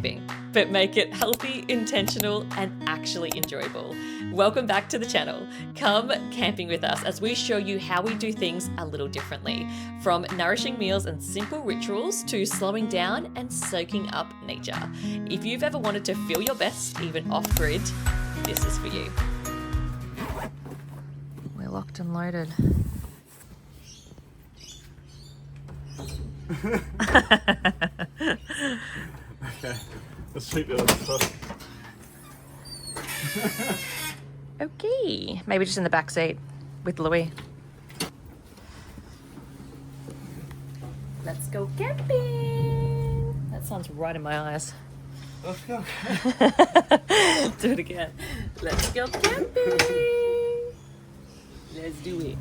camping, but make it healthy, intentional, and actually enjoyable. Welcome back to the channel. Come camping with us as we show you how we do things a little differently, from nourishing meals and simple rituals to slowing down and soaking up nature. If you've ever wanted to feel your best, even off-grid, this is for you. We're locked and loaded. Okay, let's take the other side. Okay, maybe just in the back seat with Louis. Let's go camping. That sounds right in my eyes. Let's go. Do it again. Let's go camping. Let's do it.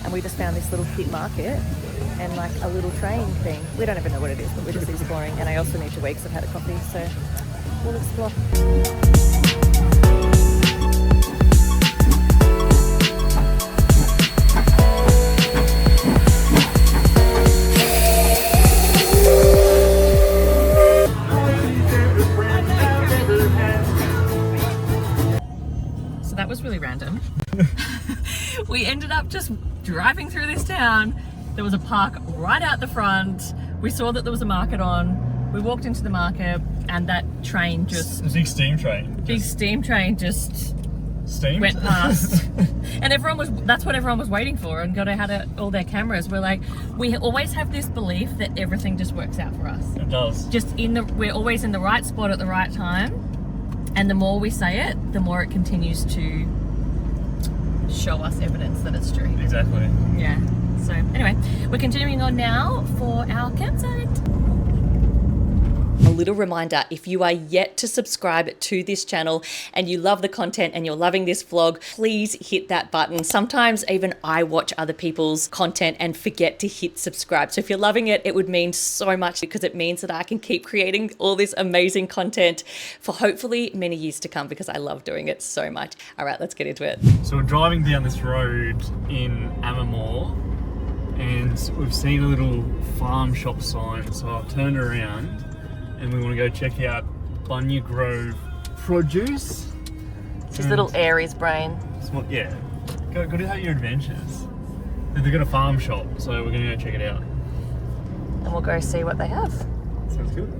And we just found this little pit market and like a little train thing. We don't even know what it is, but we're just exploring. And I also need to wait because I've had a coffee, so we'll explore. So that was really random. We ended up just driving through this town. There was a park right out the front. We saw that there was a market on. We walked into the market and that train just... A big steam train. Big steam train just... Steamed? Went past. And everyone was... That's what everyone was waiting for and got out all their cameras. We're like, we always have this belief that everything just works out for us. It does. Just we're always in the right spot at the right time. And the more we say it, the more it continues to show us evidence that it's true. Exactly. Yeah. So anyway, we're continuing on now for our campsite. A little reminder, if you are yet to subscribe to this channel and you love the content and you're loving this vlog, please hit that button. Sometimes even I watch other people's content and forget to hit subscribe. So if you're loving it, it would mean so much because it means that I can keep creating all this amazing content for hopefully many years to come because I love doing it so much. All right, let's get into it. So we're driving down this road in Amamore and we've seen a little farm shop sign. So I've turned around and we want to go check out Bunya Grove Produce. His little Aries brain. Yeah, go to have your adventures. They've got a farm shop, so we're going to go check it out. And we'll go see what they have. Sounds good.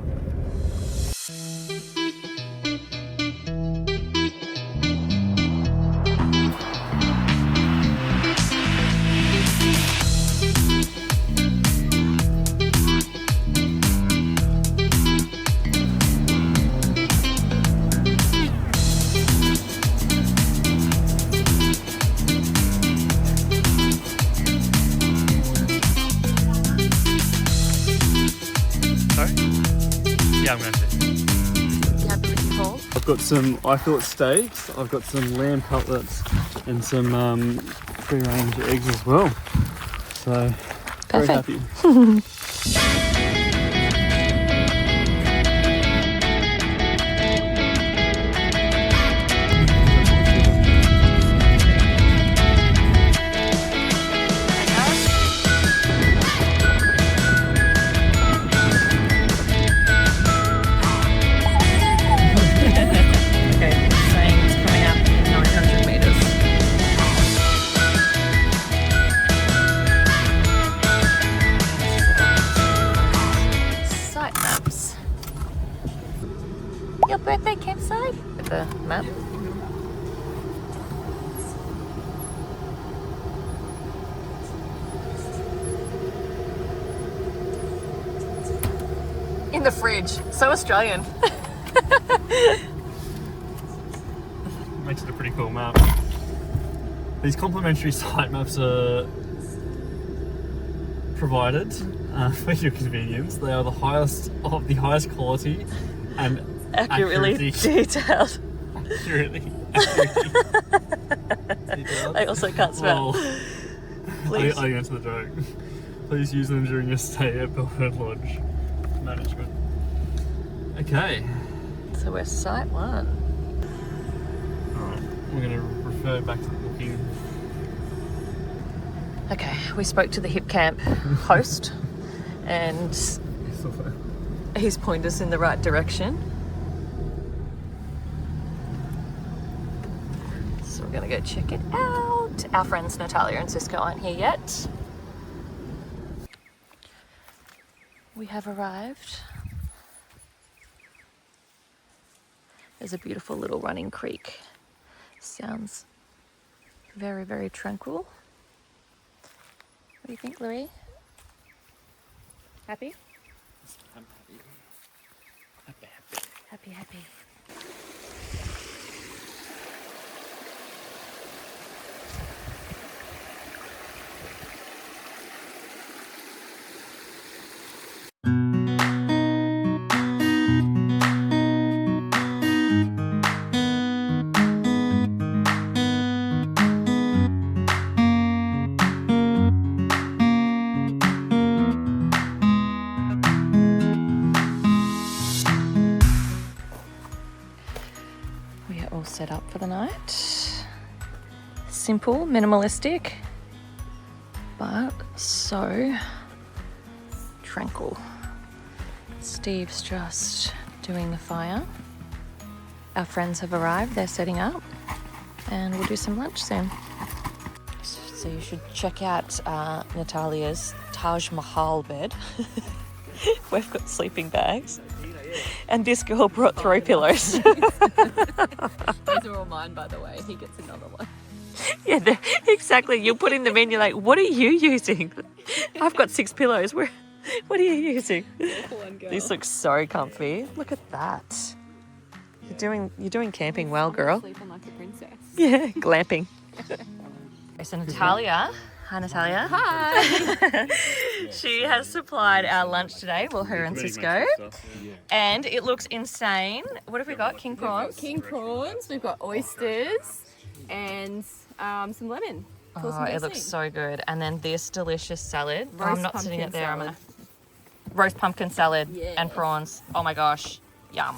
Yeah, I'm going to. You happy with your haul? I've got some I-fillet steaks, I've got some lamb cutlets and some free-range eggs as well. So, very happy. Your birthday campsite? With the map. In the fridge. So Australian. makes it a pretty cool map. These complimentary site maps are provided for your convenience. They are the highest of the highest quality and Accurately detailed. Accurately detailed. I also can't spell. Please. I answer the joke. Please use them during your stay at Belford Lodge Management. Okay. So we're site 1. Alright, we're going to refer back to the booking. Okay, we spoke to the hip camp host and he's pointed us in the right direction. So we're gonna go check it out. Our friends Natalia and Cisco aren't here yet. We have arrived. There's a beautiful little running creek. Sounds very, very tranquil. What do you think, Louis? Happy? I'm happy. Happy, happy. We are all set up for the night. Simple, minimalistic, but so tranquil. Steve's just doing the fire. Our friends have arrived, they're setting up, and we'll do some lunch soon. So you should check out Natalia's Taj Mahal bed. We've got sleeping bags. And this girl brought throw pillows. Those are all mine, by the way. He gets another one. Yeah, exactly. You're putting them in, you're like, what are you using? I've got 6 pillows. What are you using? One girl. These look so comfy. Look at that. You're doing camping well, girl. Sleeping like a princess. Yeah, glamping. So Natalia. Hi, Natalia. Hi. She has supplied our lunch today. Well, her and Cisco. And it looks insane. What have we got? King prawns? King prawns. We've got oysters and some lemon. Oh, it looks so good. And then this delicious salad. Oh, I'm not sitting it there. I'm salad. gonna roast pumpkin salad Yes. and prawns. Oh my gosh, yum.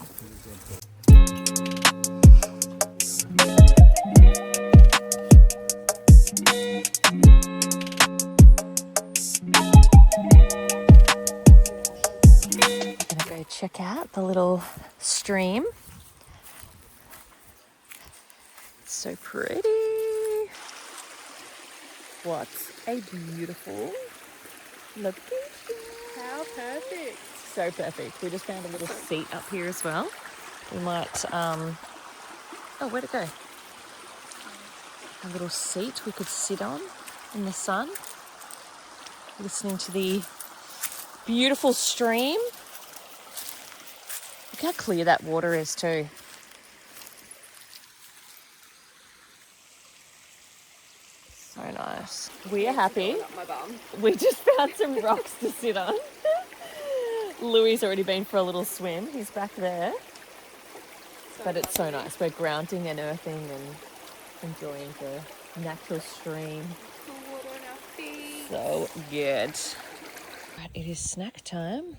Gonna go check out the little stream. It's so pretty. What a beautiful location. How perfect. So perfect. We just found a little seat up here as well. We might, oh, where'd it go? A little seat we could sit on in the sun, listening to the beautiful stream. Look how clear that water is too. So nice. We are happy. My bum. We just found some rocks to sit on. Louis already been for a little swim. He's back there. But it's so nice. We're grounding and earthing and enjoying the natural stream. Cool water on our feet. So good. Right, it is snack time.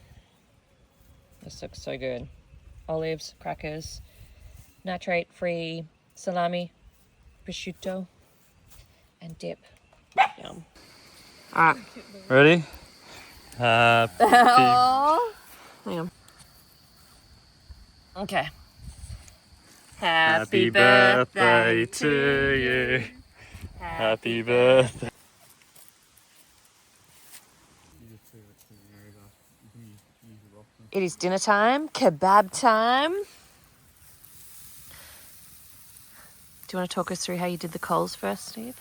This looks so good. Olives, crackers, nitrate-free salami, prosciutto, and dip. Yum. Alright, ready? Oh. Hang on. Okay. Happy birthday to you. Happy birthday. It is dinner time, kebab time. Do you want to talk us through how you did the coals first, Steve?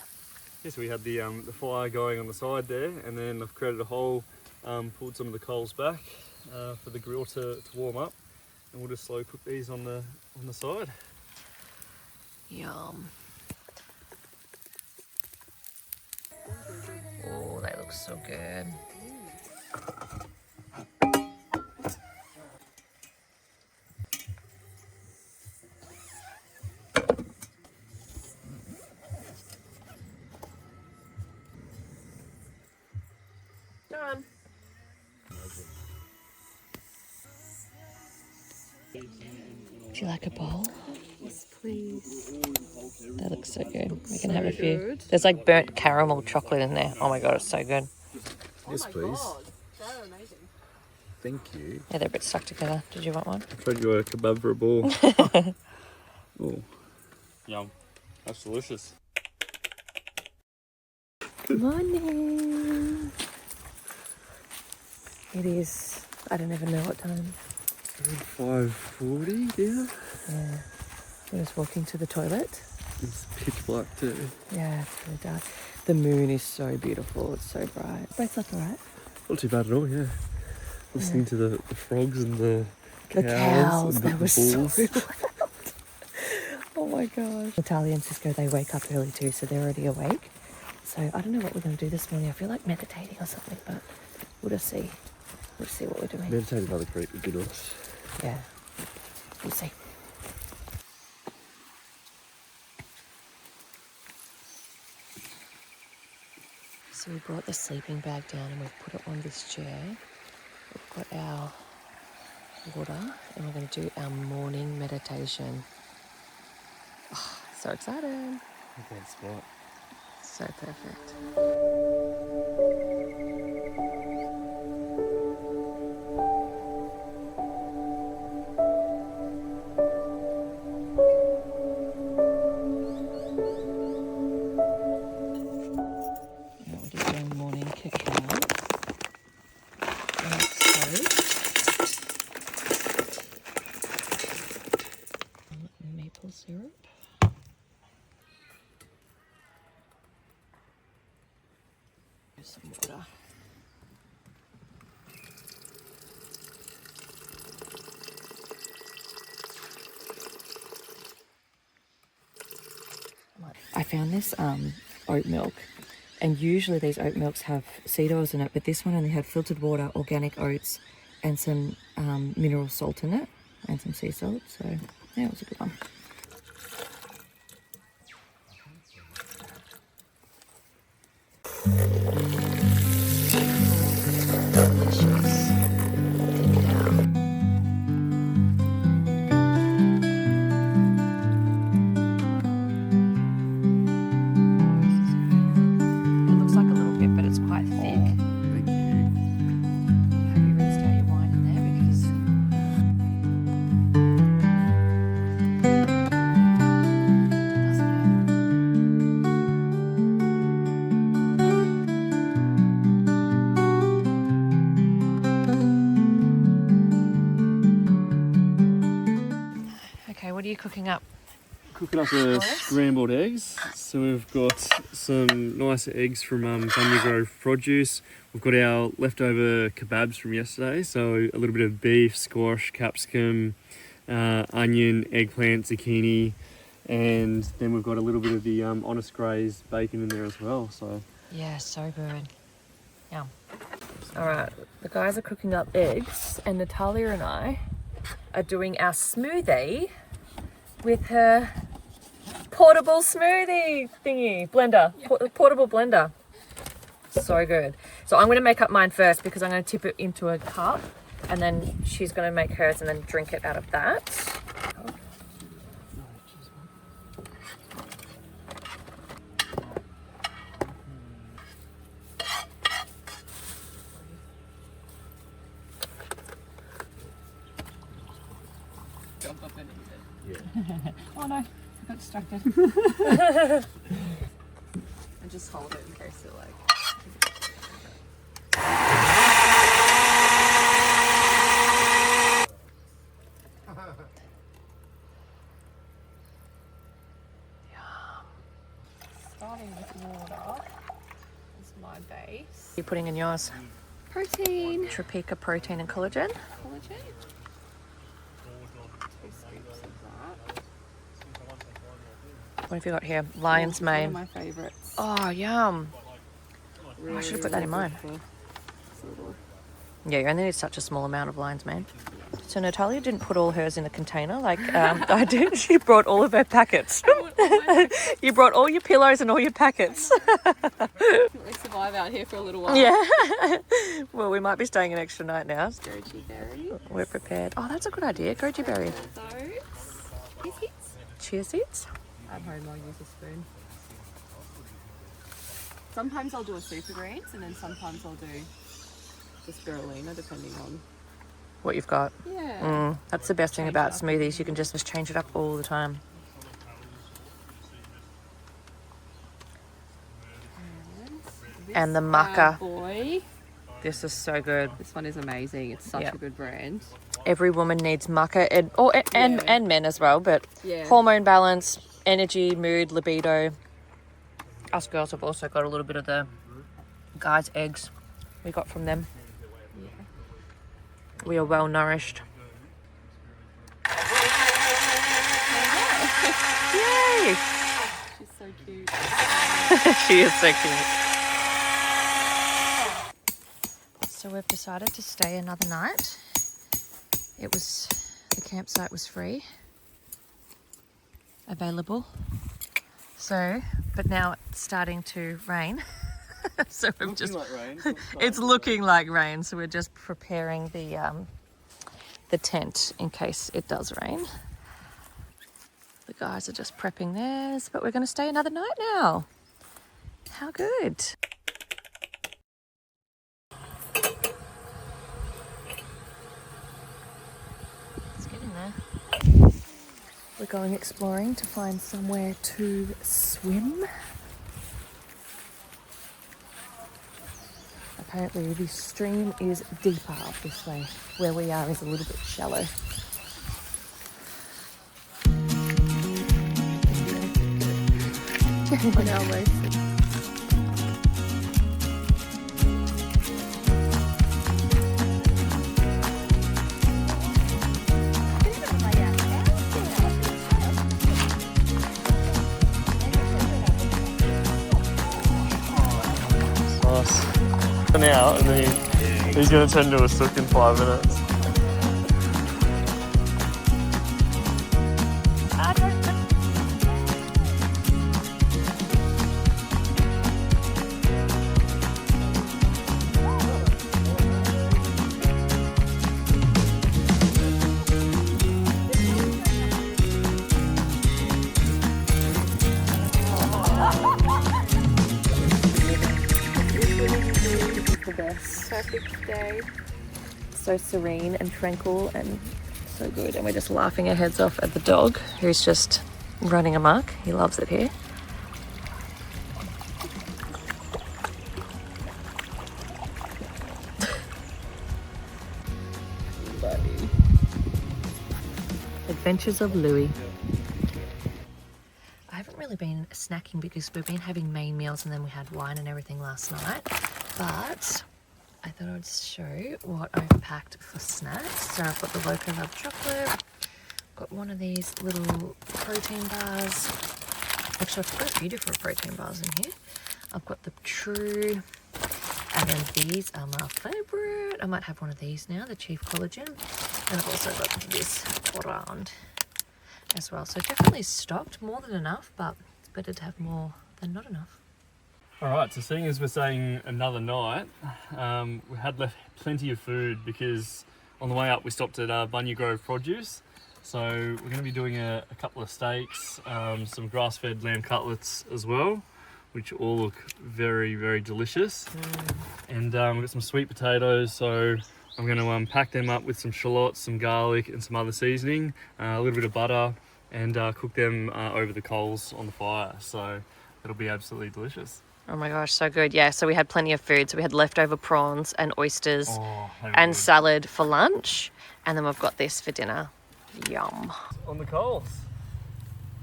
Yes, we had the fire going on the side there, and then I've created a hole, pulled some of the coals back for the grill to warm up, and we'll just slowly cook these on the side. Yum. Oh, that looks so good. Done. Do you like a bowl? Yes, please. That looks so good. We can so have a few. good. There's like burnt caramel chocolate in there. Oh my god, it's so good. Yes, please. God, they're amazing. Thank you. Yeah, they're a bit stuck together. Did you want one? I tried you a kebab for a ball. Oh, yum. That's delicious. Good morning. It is, I don't even know what time. 5:40 now. Yeah. We're just walking to the toilet. It's pitch black too. Yeah, it's really dark. The moon is so beautiful. It's so bright. Both look alright. Not too bad at all, yeah. Listening to the frogs and the Cows, and they the were so bulls. loud. Oh my gosh. Natalia and Cisco, they wake up early too, so they're already awake. So I don't know what we're going to do this morning. I feel like meditating or something, but we'll just see. We'll see what we're doing. Meditating by the creek would be nice. Yeah, we'll see. So we brought the sleeping bag down and we've put it on this chair. We've got our water and we're going to do our morning meditation. Oh, so excited. Okay, spot. So perfect. Syrup. Some water. I found this oat milk, and usually these oat milks have seed oils in it, but this one only had filtered water, organic oats, and some mineral salt in it, and some sea salt. So yeah, it was a good one. What are you cooking up? Cooking up the scrambled eggs. So we've got some nice eggs from Bunya Grove produce. We've got our leftover kebabs from yesterday. So a little bit of beef, squash, capsicum, onion, eggplant, zucchini, and then we've got a little bit of the Honest Graze bacon in there as well. So yeah, so good. Yum. All right, the guys are cooking up eggs, and Natalia and I are doing our smoothie with her portable smoothie thingy, blender, portable blender. So good. So I'm gonna make up mine first because I'm gonna tip it into a cup and then she's gonna make hers and then drink it out of that. Jump up and eat it. yeah. Oh no, I got distracted. And just hold it in case it like. Starting with water is my base. You're putting in yours? Protein. Topeka protein and collagen. Collagen. 2 scoops of that. What have you got here? Lion's One mane. of my favourites. Oh, yum. I should have put that in mine. Yeah, you only need such a small amount of lion's mane. So Natalia didn't put all hers in a container like I did. She brought all of her packets. You brought all your pillows and all your packets. We survive out here for a little while. Yeah. Well, we might be staying an extra night now. Goji berry. We're prepared. Oh, that's a good idea. Goji berry. Those. Chia seeds. At home, I'll use a spoon. Sometimes I'll do a super greens, and then sometimes I'll do the spirulina, depending on. What you've got. Yeah. That's the best thing about smoothies. You can just change it up all the time. And the maca. Boy. This is so good. This one is amazing. It's such a good brand. Every woman needs maca, and men as well, but Yeah. hormone balance, energy, mood, libido. Us girls have also got a little bit of the guys' eggs we got from them. Yeah. We are well nourished. Yay! She's so cute. She is so cute. So we've decided to stay another night. The campsite was free, available. So, but now it's starting to rain. So we've just, like rain. it's looking like rain. So we're just preparing the tent in case it does rain. The guys are just prepping theirs, but we're going to stay another night now. How good. Let's get in there. We're going exploring to find somewhere to swim. Apparently the stream is deeper up this way. Where we are is a little bit shallow. Nice. Out, and then he's going to turn into a sook in 5 minutes. The best. Perfect day. So serene and tranquil and so good. And we're just laughing our heads off at the dog who's just running amok. He loves it here. Adventures of Louis. I haven't really been snacking because we've been having main meals and then we had wine and everything last night. But I thought I'd show what I've packed for snacks. So I've got the Loco Love chocolate, got one of these little protein bars. Actually, I've got a few different protein bars in here. I've got the True, and then these are my favourite. I might have one of these now, the Chief Collagen. And I've also got this round as well. So definitely stocked, more than enough, but it's better to have more than not enough. Alright, so seeing as we're staying another night, we had left plenty of food because on the way up we stopped at Bunya Grove Produce. So we're going to be doing a couple of steaks, some grass-fed lamb cutlets as well, which all look very, very delicious. And we've got some sweet potatoes, so I'm going to pack them up with some shallots, some garlic and some other seasoning, a little bit of butter, and cook them over the coals on the fire. So it'll be absolutely delicious. Oh my gosh, so good. Yeah, so we had plenty of food. So we had leftover prawns and oysters and Good. salad for lunch. And then we've got this for dinner. Yum. On the coals.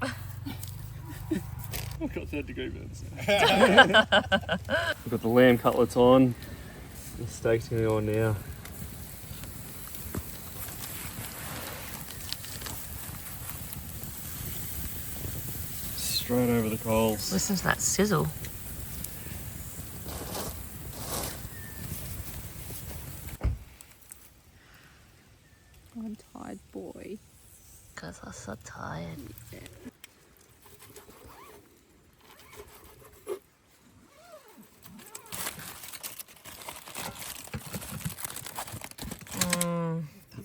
I've got 30-degree burns. We've got the lamb cutlets on. The steak's going to go on now. Straight over the coals. Listen to that sizzle. I'm tired, boy. Because I'm so tired.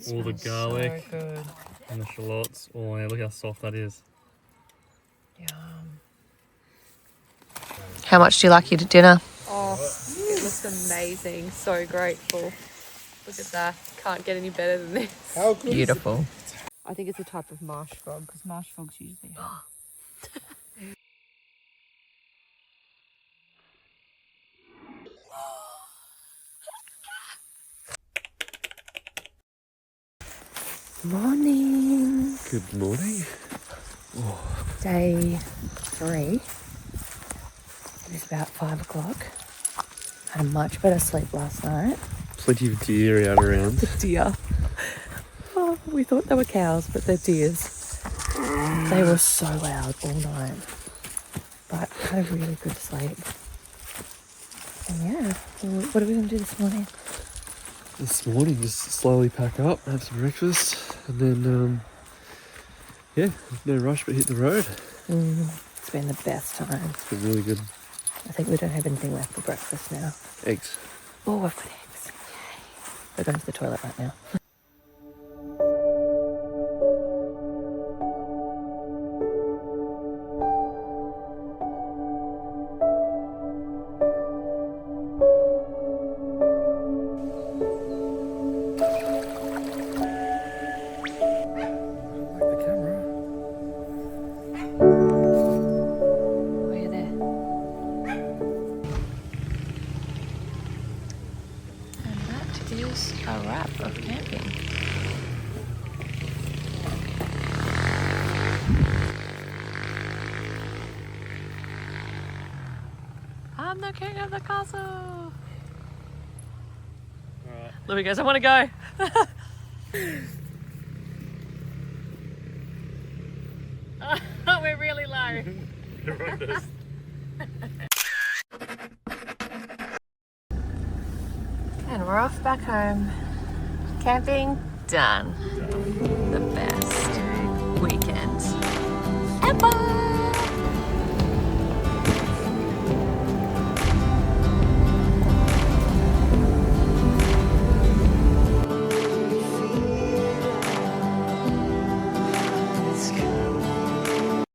All the garlic So good. and the shallots. Oh yeah, look how soft that is. Yum. How much do you like your dinner? Oh, it looks amazing. So grateful. Look at that. Can't get any better than this. How good Beautiful. I think it's a type of marsh frog because marsh frogs usually have. Morning. Good morning. Day 3. It's about 5 o'clock. Had a much better sleep last night. Plenty of deer out around. Deer. Oh, we thought they were cows, but they're deers. They were so loud all night. But had a really good sleep. And yeah, what are we going to do this morning? This morning, just slowly pack up, have some breakfast, and then, yeah, no rush but hit the road. It's been the best time. It's been really good. I think we don't have anything left for breakfast now. Eggs. Oh, I've got eggs. Yay. We're going to the toilet right now. The camera. Are you there? And that is a wrap of camping. I'm the king of the castle. Alright. Louis goes, I want to go. We're really low. Everyone does. And we're off back home. Camping done. The best weekend ever.